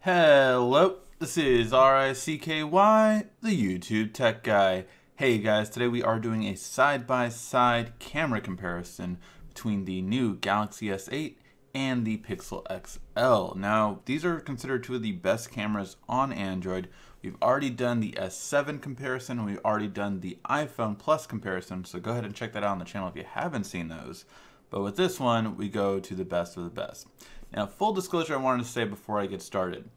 Hello, this is RICKY, the YouTube Tech Guy. Hey guys, today we are doing a side-by-side camera comparison between the new Galaxy S8 and the Pixel XL. Now, these are considered two of the best cameras on Android. We've already done the S7 comparison, and we've already done the iPhone Plus comparison, so go ahead and check that out on the channel if you haven't seen those. But with this one, we go to the best of the best. Now, full disclosure, I wanted to say before I get started.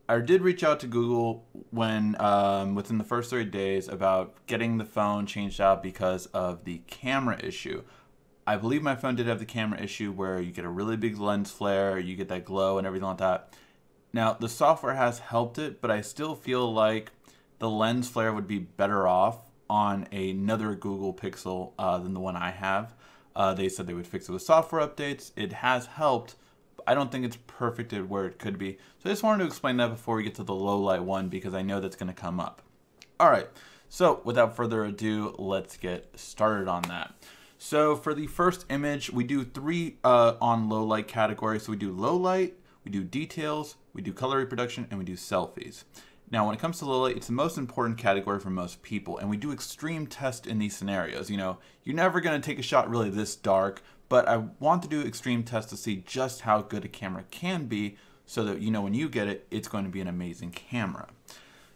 I did reach out to Google when within the first 30 days about getting the phone changed out because of the camera issue. I believe my phone did have the camera issue where you get a really big lens flare, you get that glow and everything like that. Now, the software has helped it, but I still feel like the lens flare would be better off on another Google Pixel than the one I have. They said they would fix it with software updates. It has helped. I don't think it's perfect at where it could be. So I just wanted to explain that before we get to the low light one because I know that's going to come up. All right, so without further ado, let's get started on that. So for the first image, we do three on low light categories. So we do low light, we do details, we do color reproduction, and we do selfies. Now, when it comes to low light, it's the most important category for most people, and we do extreme test in these scenarios. You know, you're never going to take a shot really this dark, but I want to do extreme tests to see just how good a camera can be so that, you know, when you get it, it's going to be an amazing camera.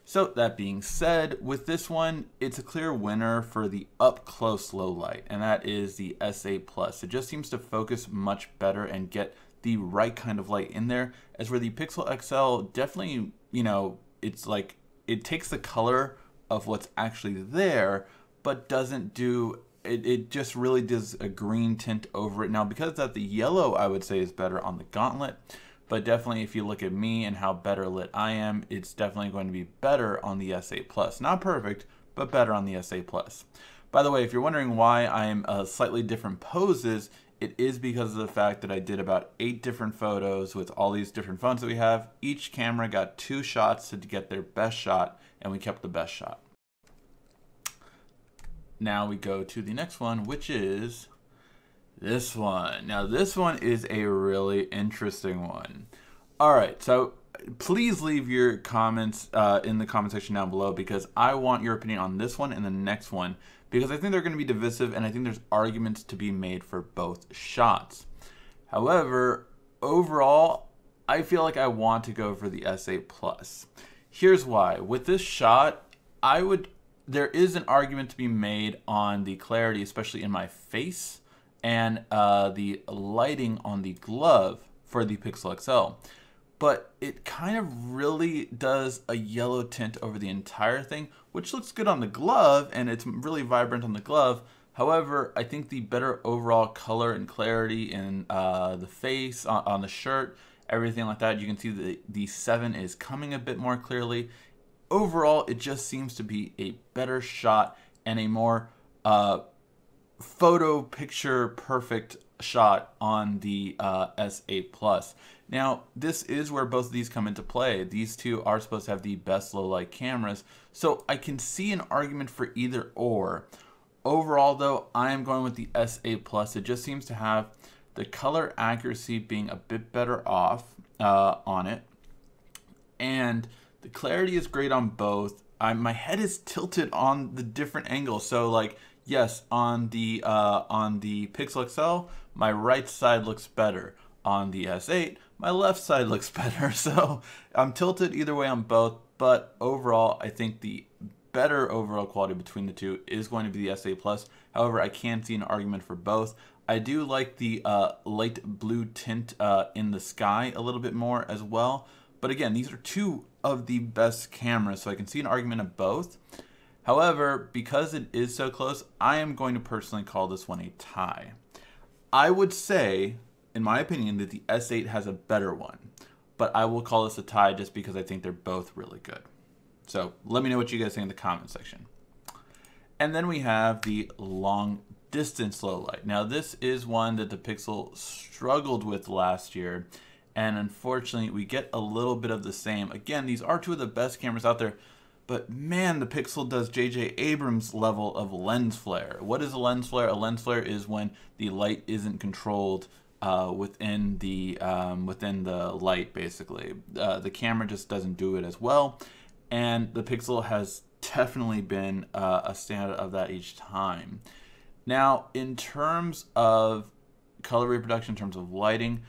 So that being said, with this one, it's a clear winner for the up-close low light, and that is the S8 Plus. It just seems to focus much better and get the right kind of light in there, as where the Pixel XL definitely, you know, it's like it takes the color of what's actually there, but doesn't do it just really does a green tint over it. Now, because of that, the yellow I would say is better on the Gauntlet, but definitely if you look at me and how better lit I am, it's definitely going to be better on the S8 Plus. Not perfect, but better on the S8 Plus. By the way, if you're wondering why I'm slightly different poses, it is because of the fact that I did about 8 different photos with all these different phones that we have. Each camera got 2 shots to get their best shot, and we kept the best shot. Now we go to the next one, which is this one. Now this one is a really interesting one. All right, so please leave your comments in the comment section down below because I want your opinion on this one and the next one because I think they're going to be divisive and I think there's arguments to be made for both shots. However, overall, I feel like I want to go for the S8 Plus. Here's why. With this shot, there is an argument to be made on the clarity, especially in my face, and the lighting on the glove for the Pixel XL. But it kind of really does a yellow tint over the entire thing, which looks good on the glove, and it's really vibrant on the glove. However, I think the better overall color and clarity in the face, on the shirt, everything like that, you can see that the 7 is coming a bit more clearly. Overall, it just seems to be a better shot and a more photo picture perfect shot on the S8 Plus. Now, this is where both of these come into play. These two are supposed to have the best low light cameras, so I can see an argument for either or. Overall, though, I am going with the S8 Plus. It just seems to have the color accuracy being a bit better off on it, and the clarity is great on both. My head is tilted on the different angles, so like yes, on the Pixel XL, my right side looks better. On the S8, my left side looks better. So I'm tilted either way on both, but overall, I think the better overall quality between the two is going to be the S8 Plus. However, I can see an argument for both. I do like the light blue tint in the sky a little bit more as well. But again, these are two of the best cameras, so I can see an argument of both. However, because it is so close, I am going to personally call this one a tie. I would say, in my opinion, that the S8 has a better one, but I will call this a tie just because I think they're both really good. So let me know what you guys think in the comment section. And then we have the long distance low light. Now this is one that the Pixel struggled with last year, and unfortunately we get a little bit of the same. Again, these are two of the best cameras out there, but man, the Pixel does J.J. Abrams level of lens flare. What is a lens flare? A lens flare is when the light isn't controlled within the light. Basically, the camera just doesn't do it as well, and the Pixel has definitely been a standout of that each time. Now, in terms of color reproduction, in terms of lighting,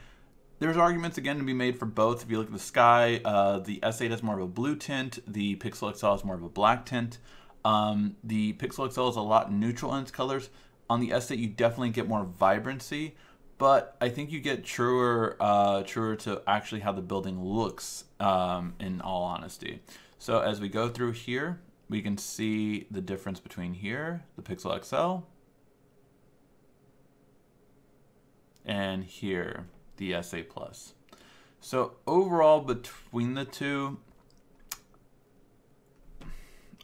there's arguments again to be made for both. If you look at the sky, the S8 has more of a blue tint, the Pixel XL has more of a black tint. The Pixel XL is a lot neutral in its colors. On the S8, you definitely get more vibrancy, but I think you get truer to actually how the building looks, in all honesty. So as we go through here, we can see the difference between here, the Pixel XL, and here, the S8 Plus. So overall, between the two,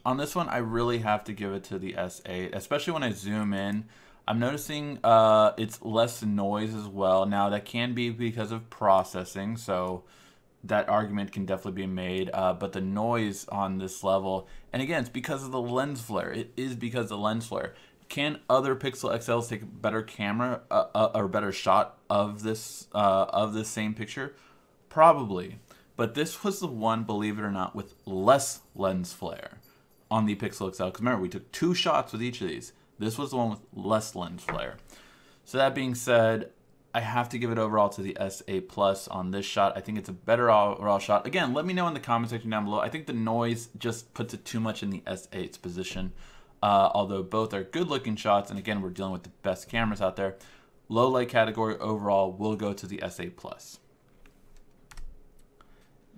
on this one, I really have to give it to the S8, especially when I zoom in. I'm noticing it's less noise as well. Now, that can be because of processing, so that argument can definitely be made. But the noise on this level, and again, it's because of the lens flare. It is because of the lens flare. Can other Pixel XLs take a better camera or better shot of this same picture? Probably. But this was the one, believe it or not, with less lens flare on the Pixel XL. Because remember, we took 2 shots with each of these. This was the one with less lens flare. So that being said, I have to give it overall to the S8 Plus on this shot. I think it's a better overall shot. Again, let me know in the comment section down below. I think the noise just puts it too much in the S8's position. Although both are good looking shots, and again, we're dealing with the best cameras out there. Low light category overall will go to the S8 Plus.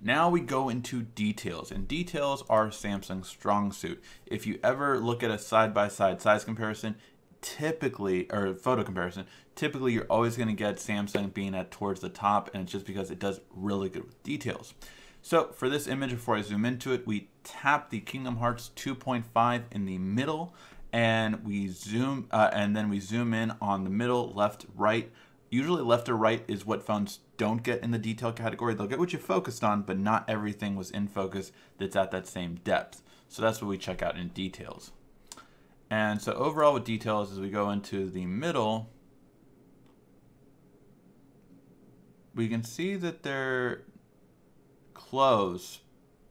Now we go into details, and details are Samsung's strong suit. If you ever look at a side-by-side size comparison, typically, or photo comparison, typically you're always going to get Samsung being at towards the top, and it's just because it does really good with details. So for this image, before I zoom into it, we tap the Kingdom Hearts 2.5 in the middle, and we zoom, and then we zoom in on the middle, left, right. Usually left or right is what phones don't get in the detail category. They'll get what you focused on, but not everything was in focus that's at that same depth. So that's what we check out in details. And so overall with details, as we go into the middle, we can see that they're close,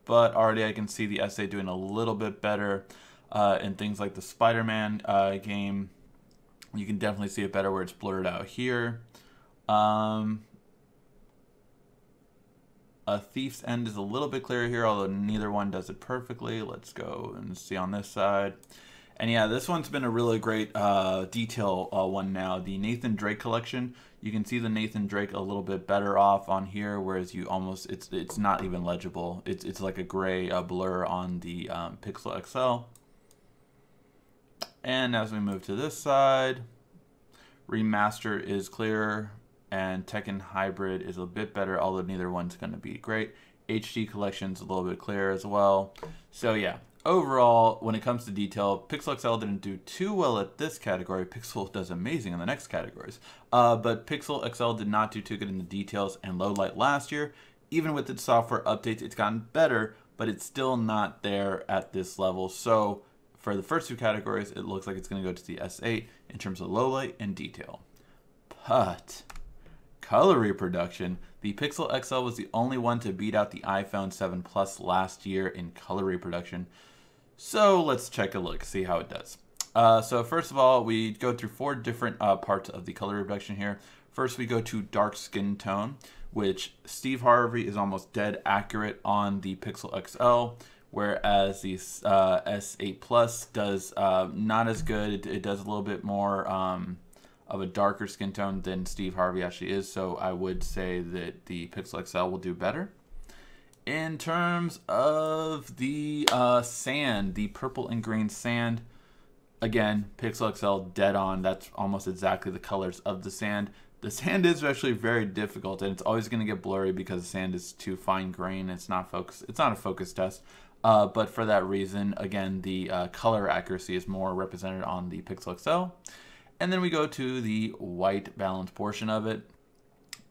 but already I can see the S8 doing a little bit better in things like the Spider-Man game. You can definitely see it better where it's blurred out here. A Thief's End is a little bit clearer here, although neither one does it perfectly. Let's go and see on this side. And yeah, this one's been a really great detail one now. The Nathan Drake collection, you can see the Nathan Drake a little bit better off on here, whereas you almost, it's not even legible. It's like a gray blur on the Pixel XL. And as we move to this side, Remaster is clearer, and Tekken Hybrid is a bit better, although neither one's going to be great. HD Collection's a little bit clearer as well. So yeah, overall, when it comes to detail, Pixel XL didn't do too well at this category. Pixel does amazing in the next categories. But Pixel XL did not do too good in the details and low light last year. Even with its software updates, it's gotten better, but it's still not there at this level. So for the first 2 categories, it looks like it's going to go to the S8 in terms of low light and detail. But color reproduction, the Pixel XL was the only one to beat out the iPhone 7 Plus last year in color reproduction. So let's check a look, see how it does. So first of all, we go through 4 different parts of the color reproduction here. First, we go to dark skin tone, which Steve Harvey is almost dead accurate on the Pixel XL, whereas the S8 Plus does not as good. It does a little bit more of a darker skin tone than Steve Harvey actually is, so I would say that the Pixel XL will do better. In terms of the sand, the purple and green sand, again, Pixel XL dead on. That's almost exactly the colors of the sand. The sand is actually very difficult, and it's always going to get blurry because the sand is too fine grained. It's not focused. It's not a focus test. But for that reason, again, the color accuracy is more represented on the Pixel XL. And then we go to the white balance portion of it.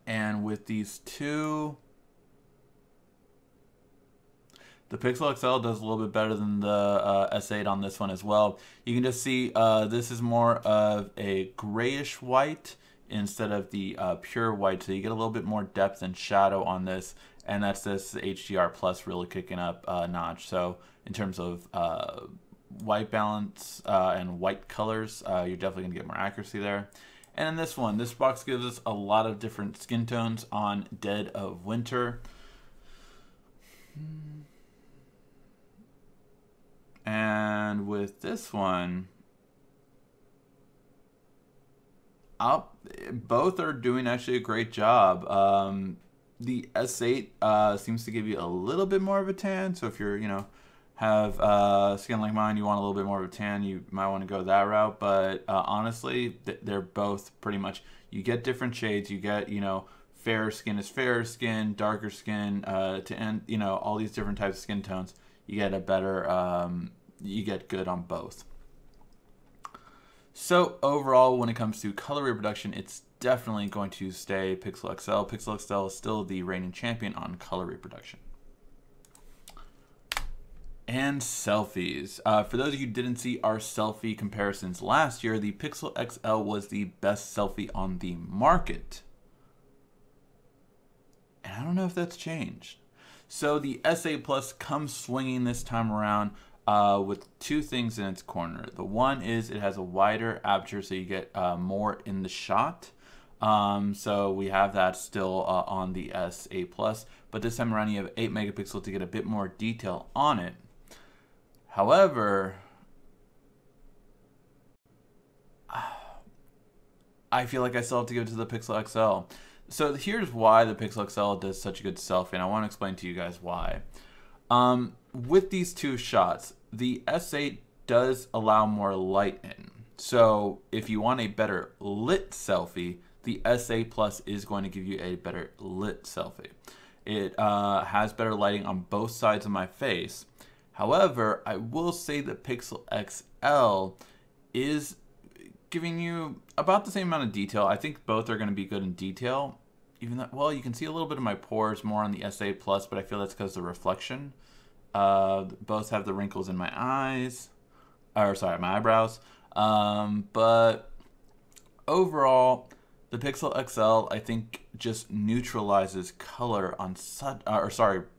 And with these 2, the Pixel XL does a little bit better than the S8 on this one as well. You can just see this is more of a grayish white instead of the pure white, so you get a little bit more depth and shadow on this, and that's this HDR plus really kicking up a notch. So in terms of white balance and white colors, you're definitely going to get more accuracy there. And in this one, this box gives us a lot of different skin tones on Dead of Winter. And with this one, both are doing actually a great job. The S8 seems to give you a little bit more of a tan. So if you're, have skin like mine, you want a little bit more of a tan, you might want to go that route. But honestly, they're both pretty much, you get different shades. You get, fairer skin is fairer skin, darker skin, to end, all these different types of skin tones. You get a better, you get good on both. So overall, when it comes to color reproduction, it's definitely going to stay Pixel XL. Pixel XL is still the reigning champion on color reproduction. And selfies. For those of you who didn't see our selfie comparisons last year, the Pixel XL was the best selfie on the market. And I don't know if that's changed. So the S8 Plus comes swinging this time around with two things in its corner. The one is it has a wider aperture, so you get more in the shot. So we have that still on the S8 Plus, but this time around you have 8 megapixels to get a bit more detail on it. However, I feel like I still have to give it to the Pixel XL. So here's why the Pixel XL does such a good selfie, and I want to explain to you guys why. With these two shots, the S8 does allow more light in. So if you want a better lit selfie, the S8 Plus is going to give you a better lit selfie. It has better lighting on both sides of my face. However, I will say the Pixel XL is giving you about the same amount of detail. I think both are going to be good in detail. Even though, well, you can see a little bit of my pores more on the S8 Plus, but I feel that's because of the reflection. Both have the wrinkles in my eyes, or sorry, my eyebrows. But overall, the Pixel XL, I think, just neutralizes color on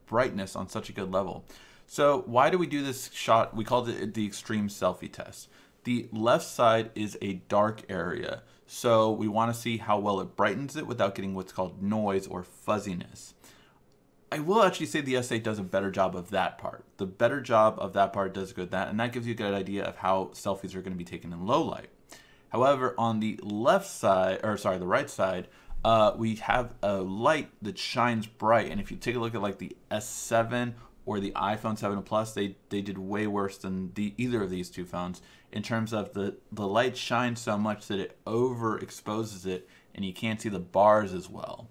brightness on such a good level. So why do we do this shot? We called it the extreme selfie test. The left side is a dark area, so we want to see how well it brightens it without getting what's called noise or fuzziness. I will actually say the S8 does a better job of that part. The better job of that part does good that, and that gives you a good idea of how selfies are going to be taken in low light. However, on the left side, or sorry, the right side, we have a light that shines bright, and if you take a look at like the S7 or the iPhone 7 Plus, they did way worse than either of these two phones in terms of the light shines so much that it overexposes it and you can't see the bars as well.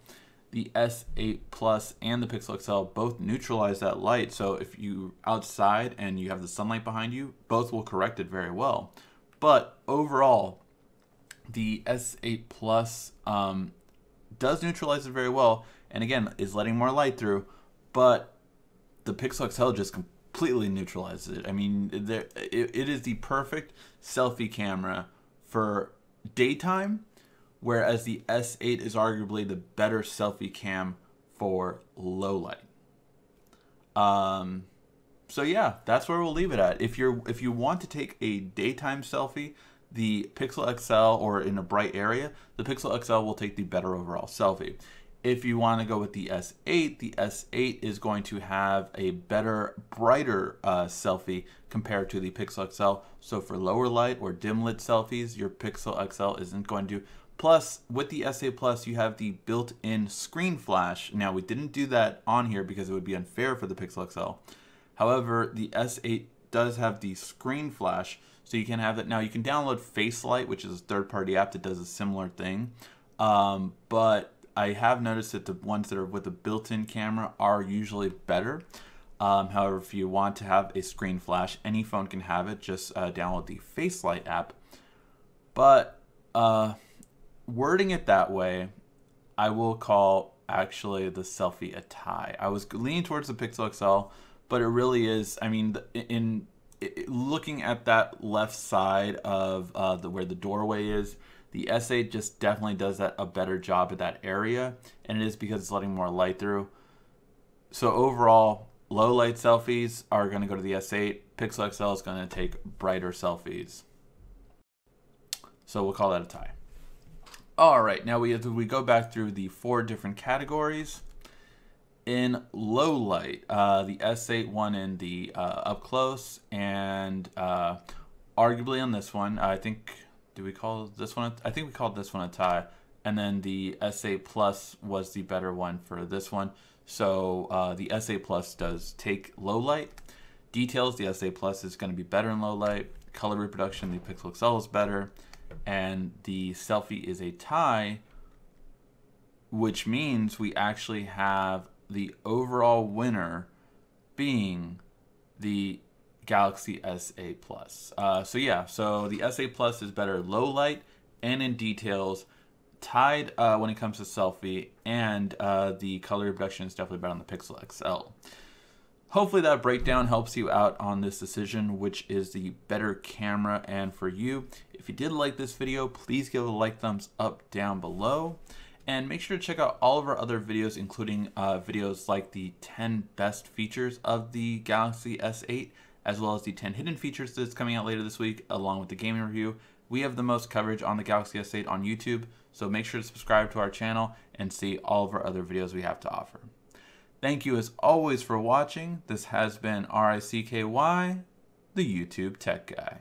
The S8 Plus and the Pixel XL both neutralize that light, so if you're outside and you have the sunlight behind you, both will correct it very well. But overall, the S8 Plus does neutralize it very well, and again, is letting more light through, but the Pixel XL just completely neutralizes it. I mean, it is the perfect selfie camera for daytime, whereas the S8 is arguably the better selfie cam for low light. So yeah, that's where we'll leave it at. If you want to take a daytime selfie, the Pixel XL, or in a bright area, the Pixel XL will take the better overall selfie. If you want to go with the S8 is going to have a better, brighter selfie compared to the Pixel XL. So for lower light or dim lit selfies, your Pixel XL isn't going to. Plus, with the S8 Plus, you have the built-in screen flash. Now, we didn't do that on here because it would be unfair for the Pixel XL. However, the S8 does have the screen flash, so you can have it. Now, you can download Facelight, which is a third-party app that does a similar thing. But I have noticed that the ones that are with a built-in camera are usually better. However, if you want to have a screen flash, any phone can have it. Just download the Facelight app. But wording it that way, I will call actually the selfie a tie. I was leaning towards the Pixel XL, but it really is, I mean, looking at that left side of where the doorway is, The S8 just definitely does a better job at that area, and it is because it's letting more light through. So overall, low light selfies are going to go to the S8. Pixel XL is going to take brighter selfies. So we'll call that a tie. All right, now we go back through the 4 different categories. In low light, the S8 won in the up close, and arguably on this one, I think, did we call this one? I think we called this one a tie, and then the S8 Plus was the better one for this one. So the S8 Plus does take low light. Details, the S8 Plus is going to be better in low light. Color reproduction, the Pixel XL is better. And the selfie is a tie, which means we actually have the overall winner being the Galaxy S8 Plus. So yeah, so the S8 Plus is better low light and in details, tied when it comes to selfie, and the color reproduction is definitely better on the Pixel XL. Hopefully that breakdown helps you out on this decision, which is the better camera. And for you, if you did like this video, please give it a like, thumbs up down below. And make sure to check out all of our other videos, including videos like the 10 best features of the Galaxy S8, as well as the 10 hidden features that's coming out later this week, along with the gaming review. We have the most coverage on the Galaxy S8 on YouTube, so make sure to subscribe to our channel and see all of our other videos we have to offer. Thank you as always for watching. This has been RICKY, the YouTube Tech Guy.